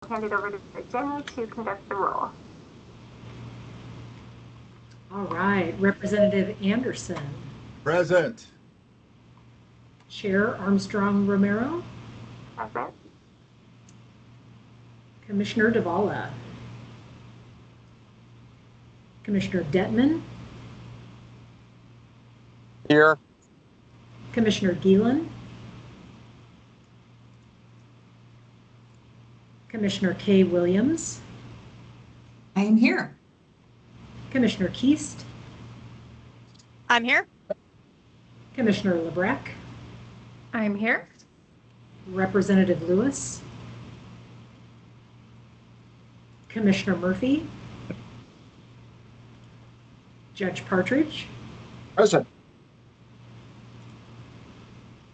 hand it over to Jenny to conduct the roll. All right, Representative Anderson. Present. Chair Armstrong Romero. Present. Commissioner Davala. Commissioner Detman. Here. Commissioner Geelan. Commissioner Kay Williams. I am here. Commissioner Keast. I'm here. Commissioner Lebrecq. I'm here. Representative Lewis. Commissioner Murphy. Judge Partridge. Present.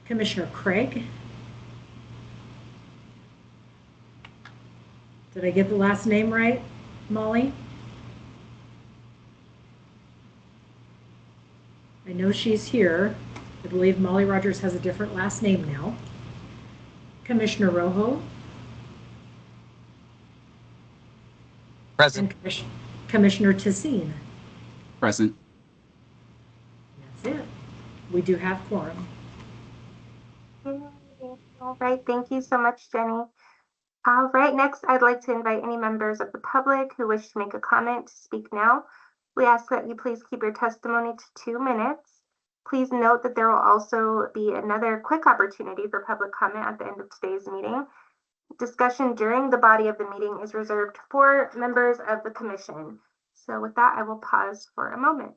Commissioner Craig. Did I get the last name right, Molly? I know she's here. I believe Molly Rogers has a different last name now. Commissioner Rojo. Present. And Commissioner Tassine. Present. That's it. We do have quorum. All right, thank you so much, Jenny. All right, next I'd like to invite any members of the public who wish to make a comment to speak now. We ask that you please keep your testimony to 2 minutes. Please note that there will also be another quick opportunity for public comment at the end of today's meeting. Discussion during the body of the meeting is reserved for members of the commission. So with that, I will pause for a moment.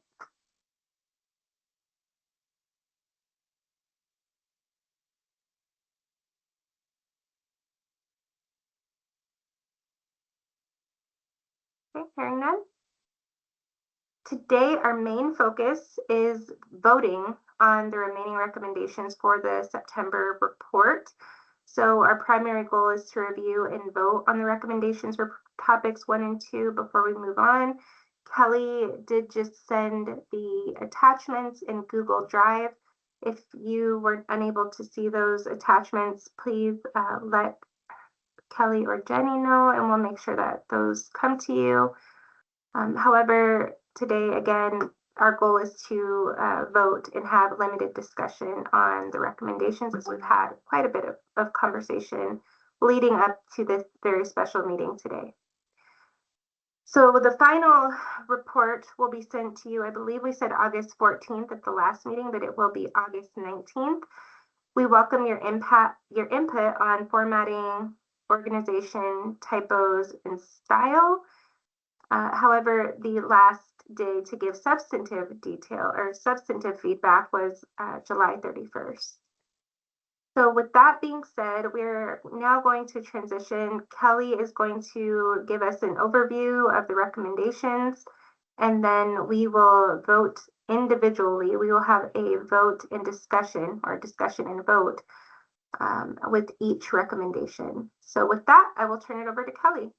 Okay, hearing none. Today, our main focus is voting on the remaining recommendations for the September report. So our primary goal is to review and vote on the recommendations for topics 1 and 2 before we move on. Kelly did just send the attachments in Google Drive. If you were unable to see those attachments, please let Kelly or Jenny know, and we'll make sure that those come to you. However, today, again, our goal is to vote and have limited discussion on the recommendations, as we've had quite a bit of conversation leading up to this very special meeting today. So the final report will be sent to you. I believe we said August 14th at the last meeting, but it will be August 19th. We welcome your input on formatting, organization, typos, and style. However, the last day to give substantive detail or substantive feedback was July 31st. So with that being said, we're now going to transition. Kelly is going to give us an overview of the recommendations, and then we will vote individually. We will have a vote and discussion, or discussion and vote with each recommendation. So with that, I will turn it over to Kelly.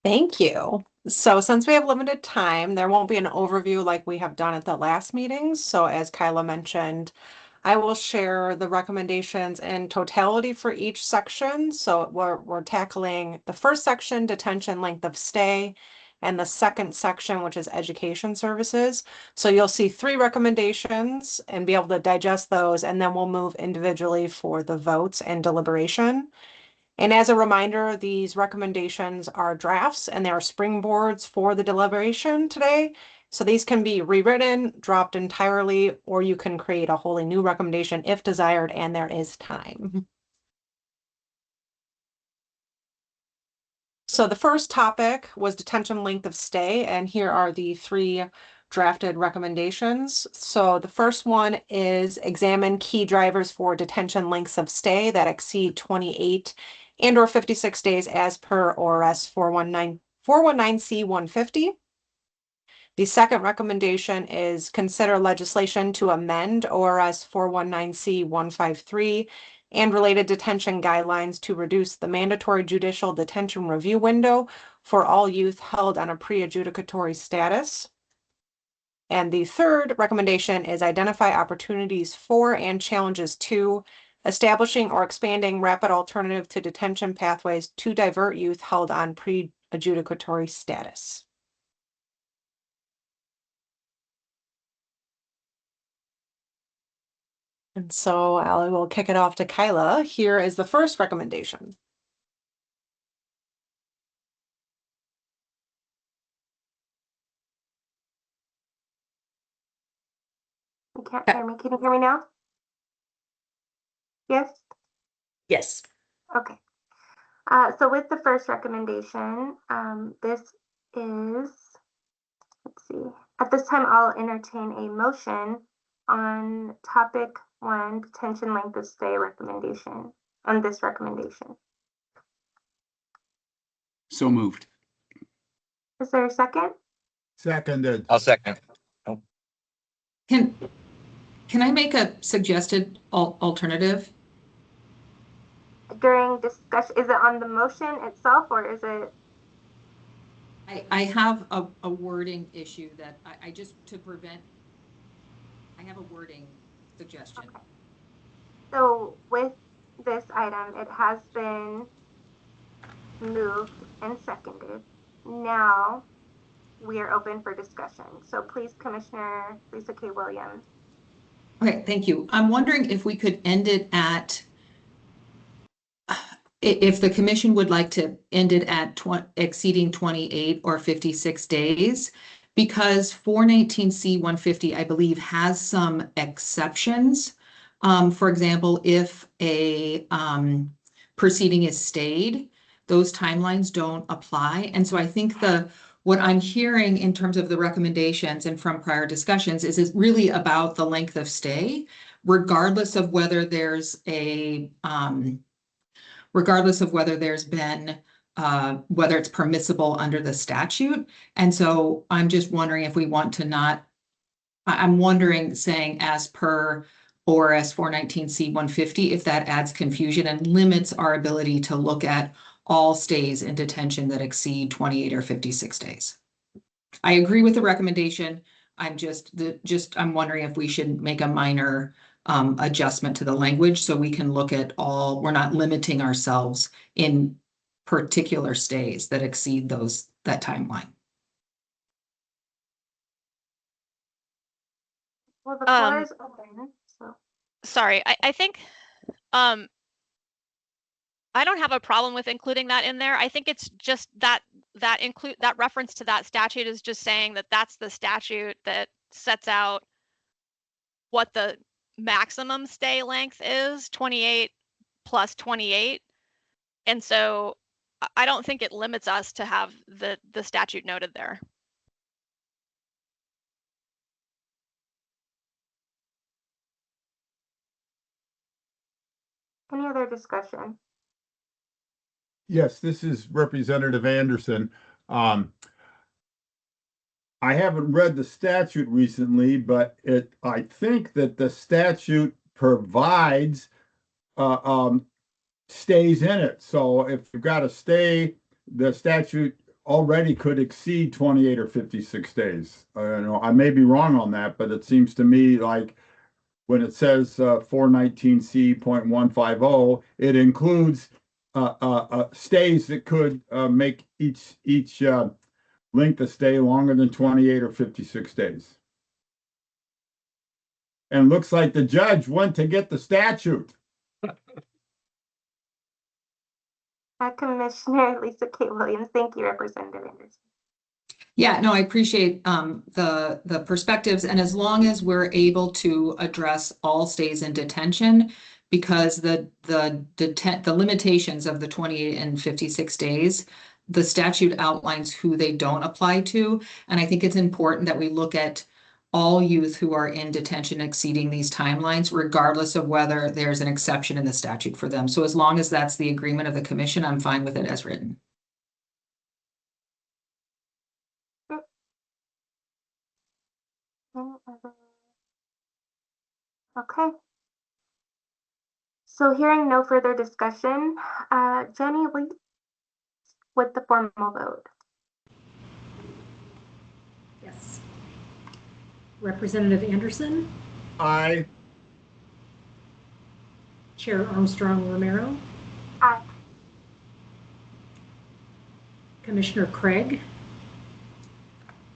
Thank you. So since we have limited time, there won't be an overview like we have done at the last meetings. So as Kyla mentioned, I will share the recommendations in totality for each section. So we're tackling the first section, detention length of stay, and the second section, which is education services. So you'll see 3 recommendations and be able to digest those, and then we'll move individually for the votes and deliberation. And as a reminder, these recommendations are drafts and they are springboards for the deliberation today. So these can be rewritten, dropped entirely, or you can create a wholly new recommendation if desired, and there is time. So the first topic was detention length of stay, and here are the 3 drafted recommendations. So the first one is examine key drivers for detention lengths of stay that exceed 28 and or 56 days as per ORS 419C150. The second recommendation is consider legislation to amend ORS 419C153 and related detention guidelines to reduce the mandatory judicial detention review window for all youth held on a pre-adjudicatory status. And the third recommendation is identify opportunities for and challenges to establishing or expanding rapid alternative to detention pathways to divert youth held on pre-adjudicatory status. And so I will kick it off to Kyla. Here is the first recommendation. You can't hear me. Can you hear me now? Yes? Yes. Okay. So with the first recommendation, this is, let's see, at this time, I'll entertain a motion on topic 1, detention length of stay recommendation, on this recommendation. So moved. Is there a second? Seconded. I'll second. Can I make a suggested alternative? During discussion, is it on the motion itself or is it? I have a wording issue that I just, to prevent, I have a wording suggestion. Okay. So with this item, it has been moved and seconded. Now we are open for discussion. So please, Commissioner Lisa K. Williams. Okay, thank you. I'm wondering if we could end it at, if the commission would like to end it at exceeding 28 or 56 days, because 419C 150, I believe, has some exceptions. For example, if a proceeding is stayed, those timelines don't apply. And so I think what I'm hearing in terms of the recommendations and from prior discussions is really about the length of stay, regardless of whether there's a regardless of whether there's been, whether it's permissible under the statute. And so I'm just wondering if we want to not, I'm wondering saying as per ORS 419C 150, if that adds confusion and limits our ability to look at all stays in detention that exceed 28 or 56 days. I agree with the recommendation. I'm I'm wondering if we should make a minor adjustment to the language so we can look at all, we're not limiting ourselves in particular stays that exceed that timeline. Well, the floor is open. So. Sorry, I think I don't have a problem with including that in there. I think it's just that reference to that statute is just saying that that's the statute that sets out what the maximum stay length is, 28 plus 28. And so I don't think it limits us to have the statute noted there. Any other discussion? Yes, this is Representative Anderson. I haven't read the statute recently, but I think that the statute provides stays in it. So if you've got a stay, the statute already could exceed 28 or 56 days. I may be wrong on that, but it seems to me like when it says 419C.150, it includes stays that could make each length of stay longer than 28 or 56 days. And looks like the judge went to get the statute. Commissioner Lisa K. Williams. Thank you, Representative Anderson. Yeah, no, I appreciate the perspectives, and as long as we're able to address all stays in detention, because the limitations of the 28 and 56 days, the statute outlines who they don't apply to, and I think it's important that we look at all youth who are in detention exceeding these timelines, regardless of whether there's an exception in the statute for them. So as long as that's the agreement of the commission, I'm fine with it as written. Okay. So hearing no further discussion, Jenny, with the formal vote. Yes. Representative Anderson, Aye. Chair Armstrong Romero, Aye. Commissioner Craig,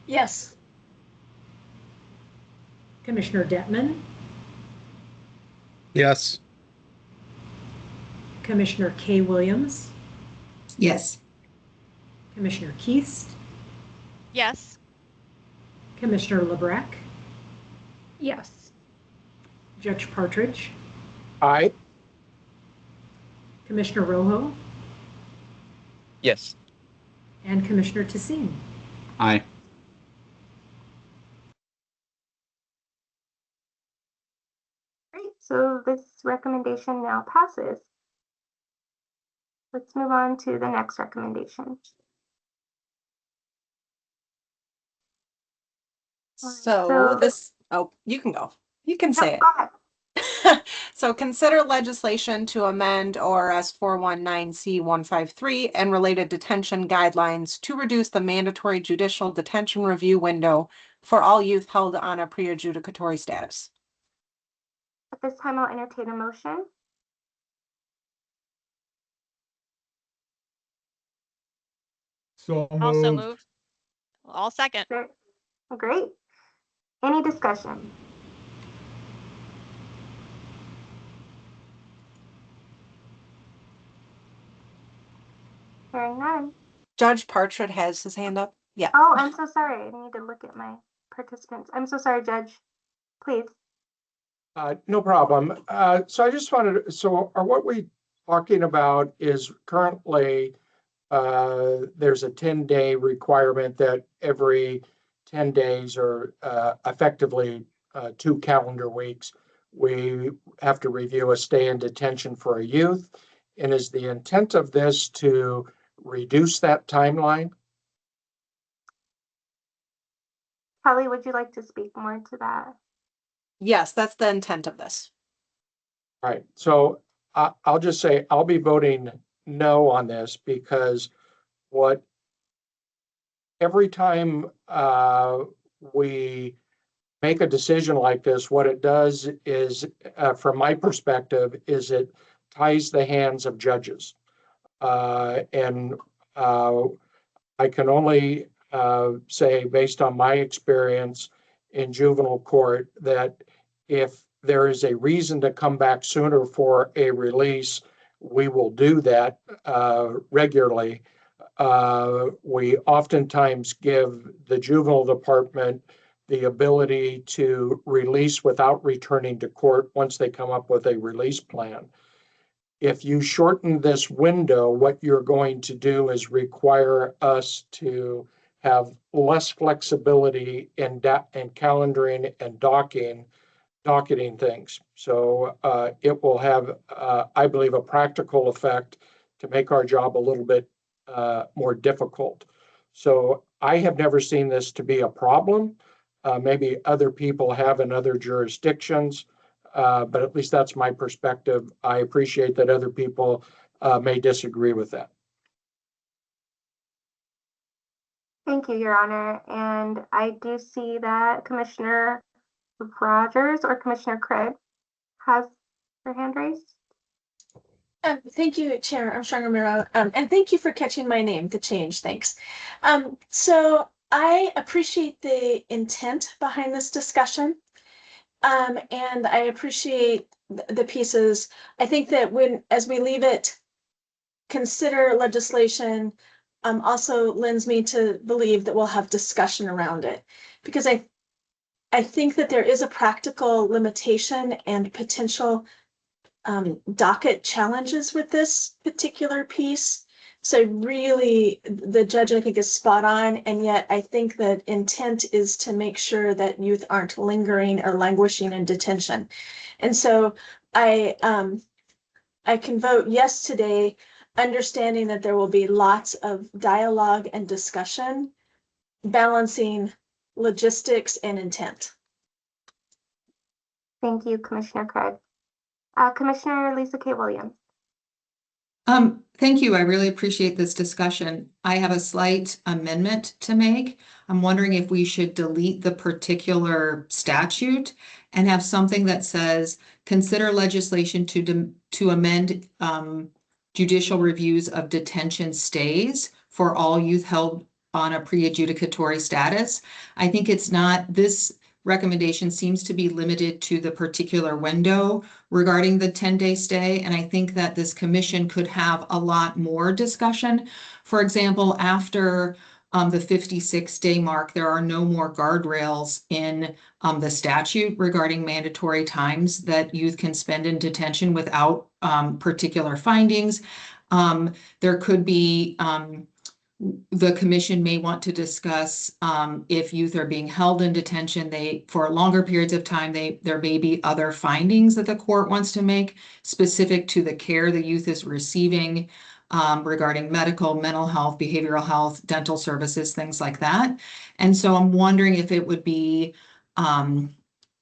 Yes. Commissioner Detman, Yes. Commissioner K. Williams, Yes. Commissioner Keast, Yes. Commissioner LeBrecq, Yes. Judge Partridge, Aye. Commissioner Rojo, Yes. and Commissioner Tassin. Aye. Great, so this recommendation now passes. Let's move on to the next recommendation. So this, oh, you can go. You can say No, it. go ahead. So consider legislation to amend ORS 419C153 and related detention guidelines to reduce the mandatory judicial detention review window for all youth held on a pre-adjudicatory status. At this time, I'll entertain a motion. So Also moved. moved. I'll second. Great. Any discussion? Hearing none. Judge Partridge has his hand up. Yeah. Oh, I'm so sorry. I need to look at my participants. I'm so sorry, Judge. Please. No problem. So I just wanted, so are what we talking about is currently there's a 10-day requirement that every 10 days or effectively 2 calendar weeks, we have to review a stay in detention for a youth. And is the intent of this to reduce that timeline? Kelly, would you like to speak more to that? Yes, that's the intent of this. All right, so I'll just say I'll be voting no on this because every time we make a decision like this, what it does is, from my perspective, is it ties the hands of judges. And I can only say, based on my experience in juvenile court, that if there is a reason to come back sooner for a release, we will do that regularly. We oftentimes give the juvenile department the ability to release without returning to court once they come up with a release plan. If you shorten this window, what you're going to do is require us to have less flexibility in calendaring and docketing things. So it will have, I believe, a practical effect to make our job a little bit more difficult. So I have never seen this to be a problem. Maybe other people have in other jurisdictions, but at least that's my perspective. I appreciate that other people may disagree with that. Thank you, Your Honor. And I do see that Commissioner Rogers or Commissioner Craig has their hand raised. Thank you, Chair Armstrong Romero, and thank you for catching my name to change. Thanks. So I appreciate the intent behind this discussion, and I appreciate the pieces. I think that as we leave it, consider legislation, also lends me to believe that we'll have discussion around it, because I think that there is a practical limitation and potential docket challenges with this particular piece. So really, the judge, I think, is spot on. And yet I think that intent is to make sure that youth aren't lingering or languishing in detention. And so I can vote yes today, understanding that there will be lots of dialogue and discussion, balancing logistics and intent. Thank you, Commissioner Craig. Commissioner Lisa K. Williams. Thank you. I really appreciate this discussion. I have a slight amendment to make. I'm wondering if we should delete the particular statute and have something that says, consider legislation to amend judicial reviews of detention stays for all youth held on a pre-adjudicatory status. I think it's not, this recommendation seems to be limited to the particular window regarding the 10-day stay. And I think that this commission could have a lot more discussion. For example, after the 56-day mark, there are no more guardrails in the statute regarding mandatory times that youth can spend in detention without particular findings. There could be the commission may want to discuss if youth are being held in detention, for longer periods of time, there may be other findings that the court wants to make specific to the care the youth is receiving regarding medical, mental health, behavioral health, dental services, things like that. And so I'm wondering if it would be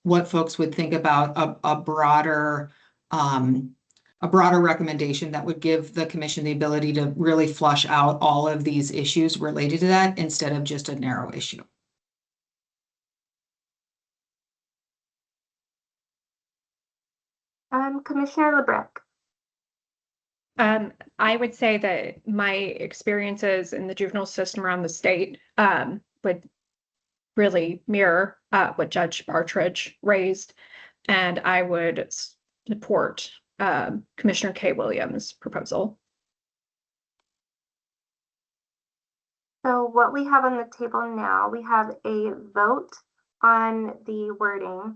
what folks would think about a broader recommendation that would give the commission the ability to really flush out all of these issues related to that instead of just a narrow issue. Commissioner LeBrecq. I would say that my experiences in the juvenile system around the state would really mirror what Judge Partridge raised, and I would support Commissioner K. Williams' proposal. So what we have on the table now, we have a vote on the wording.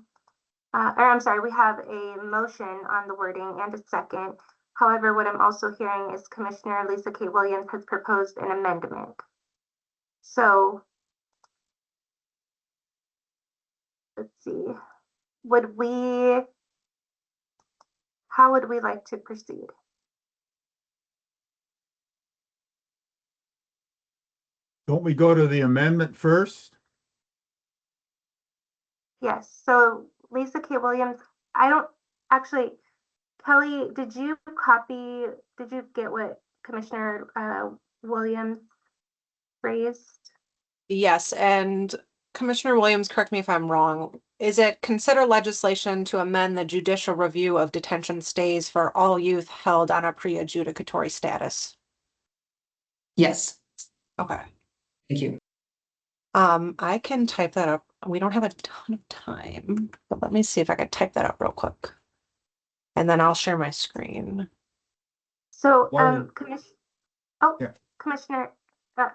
We have a motion on the wording and a second. However, what I'm also hearing is Commissioner Lisa K. Williams has proposed an amendment. So let's see, how would we like to proceed? Don't we go to the amendment first? Yes, so Lisa K. Williams, Kelly, did you get what Commissioner Williams raised? Yes, and Commissioner Williams, correct me if I'm wrong. Is it consider legislation to amend the judicial review of detention stays for all youth held on a pre-adjudicatory status? Yes. Okay. Thank you. I can type that up. We don't have a ton of time, but let me see if I can type that up real quick. And then I'll share my screen. So, Well, Commissioner,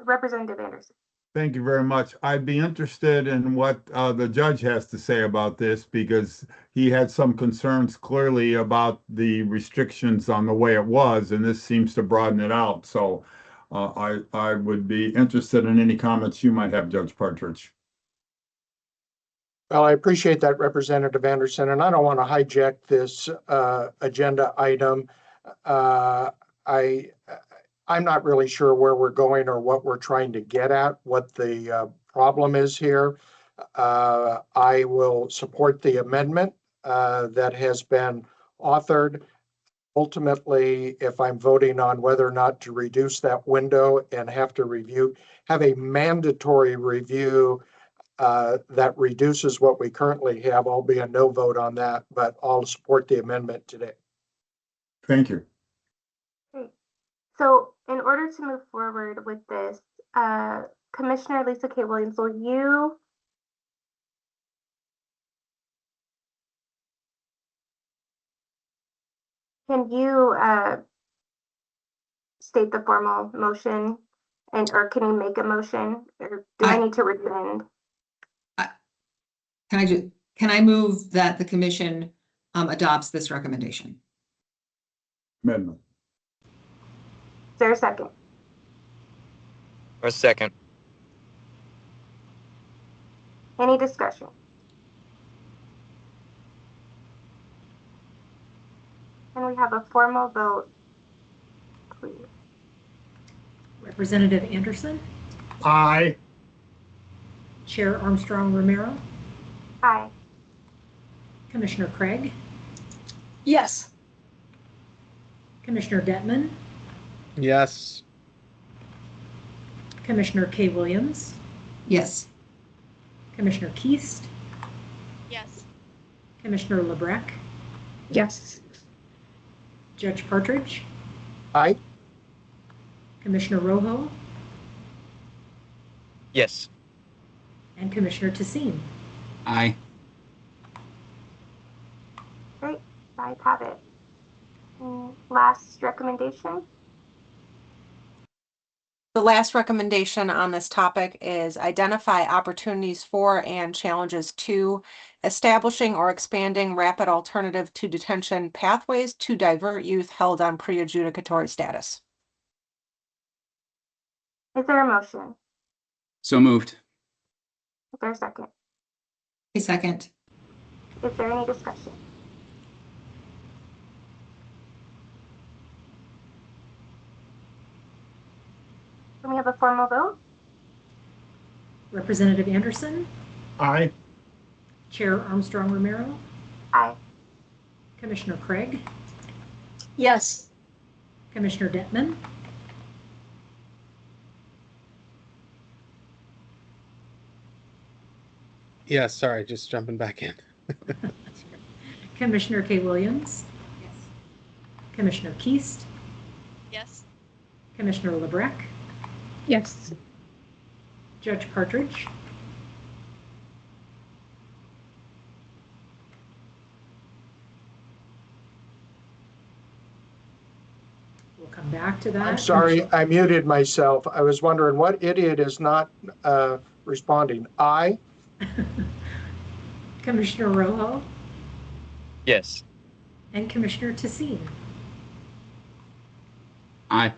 Representative Anderson. Thank you very much. I'd be interested in what the judge has to say about this, because he had some concerns clearly about the restrictions on the way it was, and this seems to broaden it out. So I would be interested in any comments you might have, Judge Partridge. Well, I appreciate that, Representative Anderson, and I don't want to hijack this agenda item. I'm not really sure where we're going or what we're trying to get at, what the problem is here. I will support the amendment that has been authored. Ultimately, if I'm voting on whether or not to reduce that window and have a mandatory review that reduces what we currently have, I'll be a no vote on that, but I'll support the amendment today. Thank you. Great. So in order to move forward with this, Commissioner Lisa K. Williams, will you state the formal motion, or can you make a motion, or do I need to rescind? Can I move that the commission adopts this recommendation? Amendment. Is there a second? A second. Any discussion? And we have a formal vote, please. Representative Anderson, Aye. Chair Armstrong Romero, Aye. Commissioner Craig, Yes. Commissioner Detman, Yes. Commissioner K. Williams, Yes. Commissioner Keast, Yes. Commissioner LeBrecq, Yes. Judge Partridge, Aye. Commissioner Rojo, Yes. and Commissioner Tessine. Aye. Great, I have it. Last recommendation? The last recommendation on this topic is identify opportunities for and challenges to establishing or expanding rapid alternative to detention pathways to divert youth held on pre-adjudicatory status. Is there a motion? So moved. Is there a second? A second. Is there any discussion? Can we have a formal vote? Representative Anderson, Aye. Chair Armstrong Romero, Aye. Commissioner Craig, Yes. Commissioner Detman, Yes, sorry, just jumping back in. Commissioner K. Williams, Yes. Commissioner Keast, Yes. Commissioner LeBrecq, Yes. Judge Partridge, we'll come back to that. I'm sorry, I muted myself. I was wondering what idiot is not responding. Aye. Commissioner Rojo Yes. and Commissioner Tessine. Aye.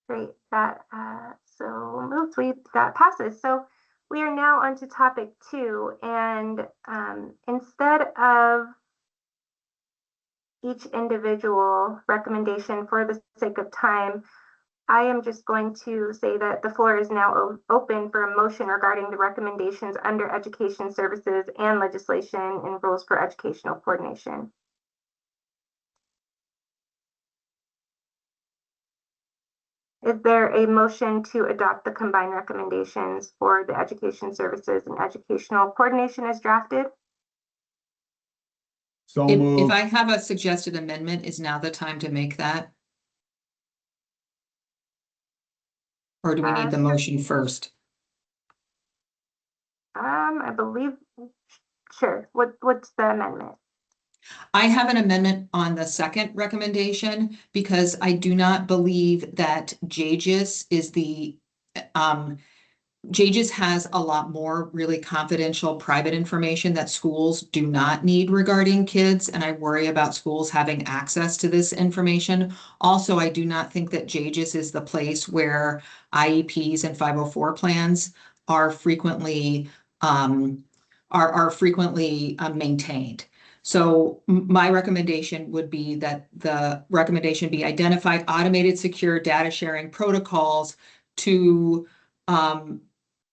Great, that so moved. That passes. So we are now on to topic 2, and instead of each individual recommendation for the sake of time, I am just going to say that the floor is now open for a motion regarding the recommendations under education services and legislation and rules for educational coordination. Is there a motion to adopt the combined recommendations for the education services and educational coordination as drafted? So If moved. I have a suggested amendment, is now the time to make that? Or do we need the motion first? I believe, sure. What's the amendment? I have an amendment on the second recommendation because I do not believe that JJPC is JJPC has a lot more really confidential private information that schools do not need regarding kids, and I worry about schools having access to this information. Also, I do not think that JJPC is the place where IEPs and 504 plans are frequently maintained. So my recommendation would be that the recommendation be identified automated secure data sharing protocols to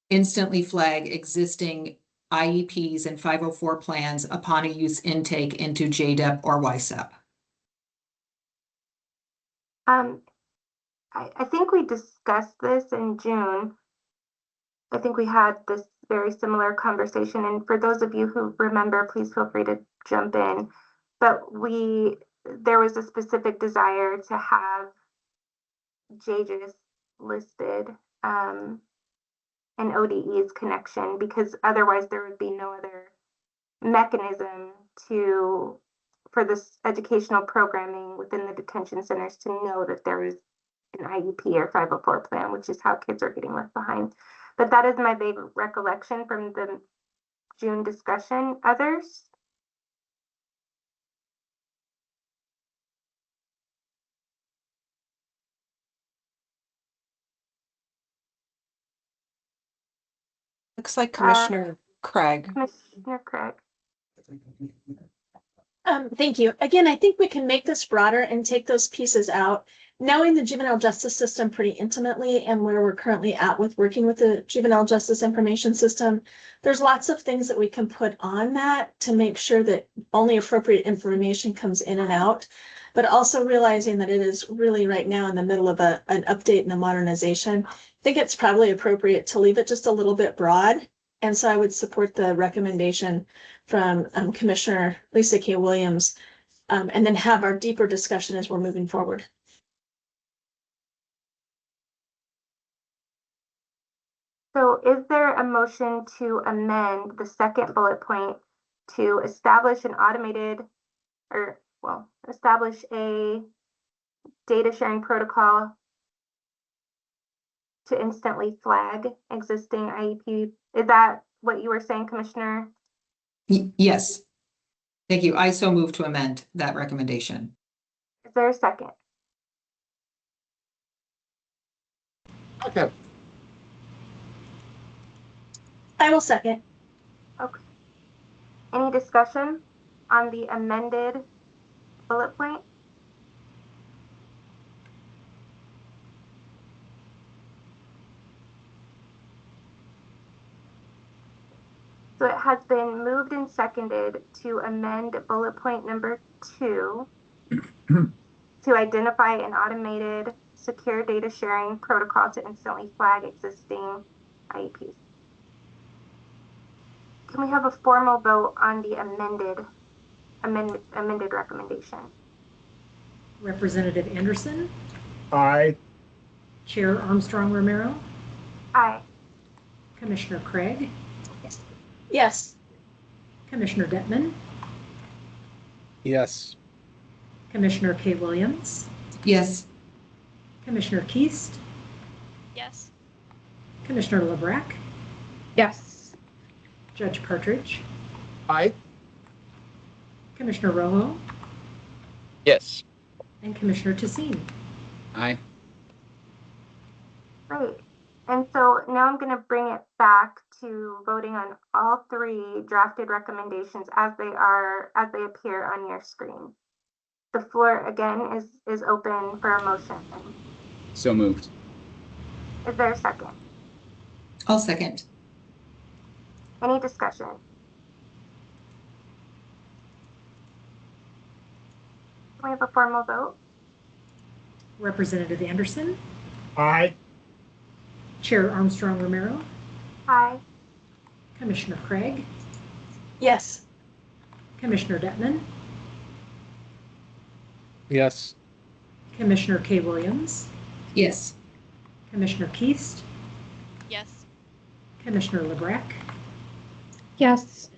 instantly flag existing IEPs and 504 plans upon a youth's intake into JDEP or YSEP. I think we discussed this in June. I think we had this very similar conversation, and for those of you who remember, please feel free to jump in. But there was a specific desire to have JJPC listed and ODE's connection, because otherwise there would be no other mechanism for this educational programming within the detention centers to know that there is an IEP or 504 plan, which is how kids are getting left behind. But that is my vague recollection from the June discussion. Others? Looks like Commissioner Craig. Commissioner Craig. Thank you. Again, I think we can make this broader and take those pieces out knowing the juvenile justice system pretty intimately and where we're currently at with working with the juvenile justice information system, there's lots of things that we can put on that to make sure that only appropriate information comes in and out, but also realizing that it is really right now in the middle of an update and a modernization. I think it's probably appropriate to leave it just a little bit broad. And so I would support the recommendation from Commissioner Lisa K. Williams, and then have our deeper discussion as we're moving forward. So is there a motion to amend the second bullet point to establish an automated, or, well, establish a data sharing protocol to instantly flag existing IEP? Is that what you were saying, Commissioner? Yes. Thank you. I so move to amend that recommendation. Is there a second? Okay. I will second. Okay. Any discussion on the amended bullet point? So it has been moved and seconded to amend bullet point number 2 to identify an automated secure data sharing protocol to instantly flag existing IEPs. Can we have a formal vote on the amended recommendation? Representative Anderson, Aye. Chair Armstrong Romero, Aye. Commissioner Craig, Yes. Commissioner Detman, Yes. Commissioner K. Williams, Yes. Commissioner Keast, Yes. Commissioner LeBrecq, Yes. Judge Partridge, Aye. Commissioner Rojo, Yes. and Commissioner Tessine. Aye. Great. And so now I'm going to bring it back to voting on all 3 drafted recommendations as they appear on your screen. The floor again is open for a motion. So moved. Is there a second? I'll second. Any discussion? Can we have a formal vote? Representative Anderson, Aye. Chair Armstrong Romero, Aye. Commissioner Craig, Yes. Commissioner Detman, Yes. Commissioner K. Williams, Yes. Commissioner Keast, Yes. Commissioner LeBrecq, Yes.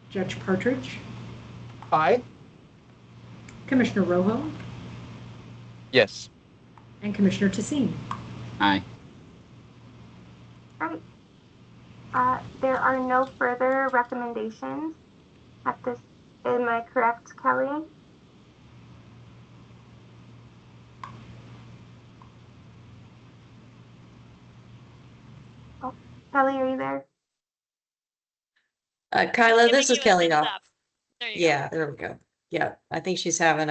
Judge Partridge, Aye. Commissioner Rojo, Yes. and Commissioner Tessine. Aye. Right. There are no further recommendations at this. Am I correct, Kelly? Oh, Kelly, are you there? Kyla, this Giving is you a Kelly thumbs now. up. There you Yeah, there we go. Yeah, I think she's having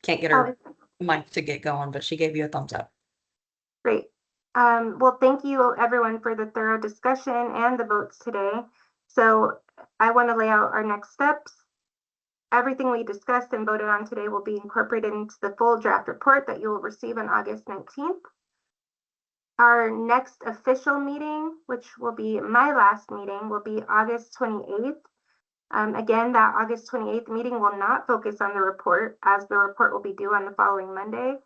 can't get Oh, her mic to get going, but she gave you a thumbs up. great. Well, thank you everyone for the thorough discussion and the votes today. So I want to lay out our next steps. Everything we discussed and voted on today will be incorporated into the full draft report that you will receive on August 19th. Our next official meeting, which will be my last meeting, will be August 28th. Again, that August 28th meeting will not focus on the report, as the report will be due on the following Monday.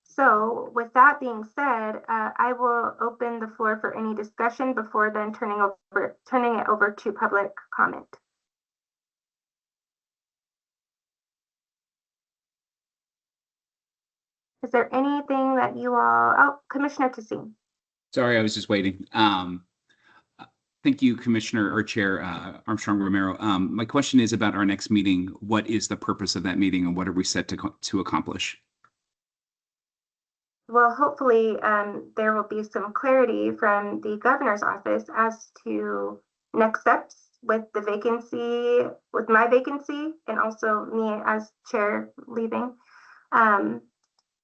So with that being said, I will open the floor for any discussion before then turning it over to public comment. Is there anything that you all, oh, Commissioner Tessine. Sorry, I was just waiting. Thank you, Commissioner or Chair Armstrong Romero. My question is about our next meeting. What is the purpose of that meeting and what are we set to accomplish? Well, hopefully there will be some clarity from the governor's office as to next steps with the vacancy, with my vacancy, and also me as chair leaving.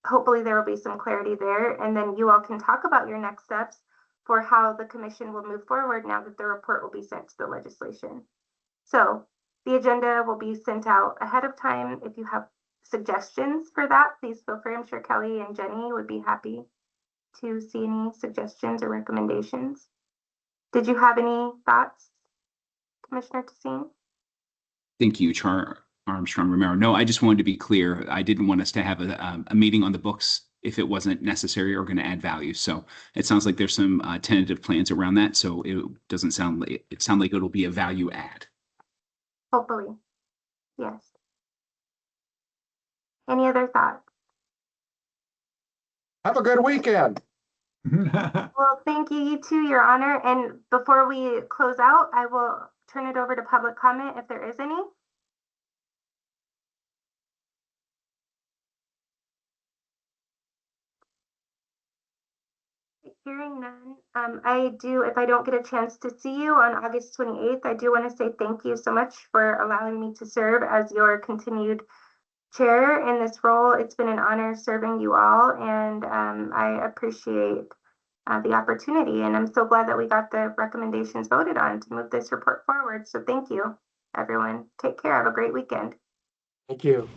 hopefully there will be some clarity there, and then you all can talk about your next steps for how the commission will move forward now that the report will be sent to the legislation. So the agenda will be sent out ahead of time. If you have suggestions for that, please feel free. I'm sure Kelly and Jenny would be happy to see any suggestions or recommendations. Did you have any thoughts, Commissioner Tassine? Thank you, Chair Armstrong Romero. No, I just wanted to be clear. I didn't want us to have a meeting on the books if it wasn't necessary or going to add value. So it sounds like there's some tentative plans around that. So it doesn't sound like it'll be a value add. Hopefully, yes. Any other thoughts? Have a good weekend. Well, thank you, you too, Your Honor. And before we close out, I will turn it over to public comment if there is any. Hearing none, if I don't get a chance to see you on August 28th, I do want to say thank you so much for allowing me to serve as your continued chair in this role. It's been an honor serving you all, and I appreciate the opportunity, and I'm so glad that we got the recommendations voted on to move this report forward. So thank you, everyone. Take care. Have a great weekend. Thank you.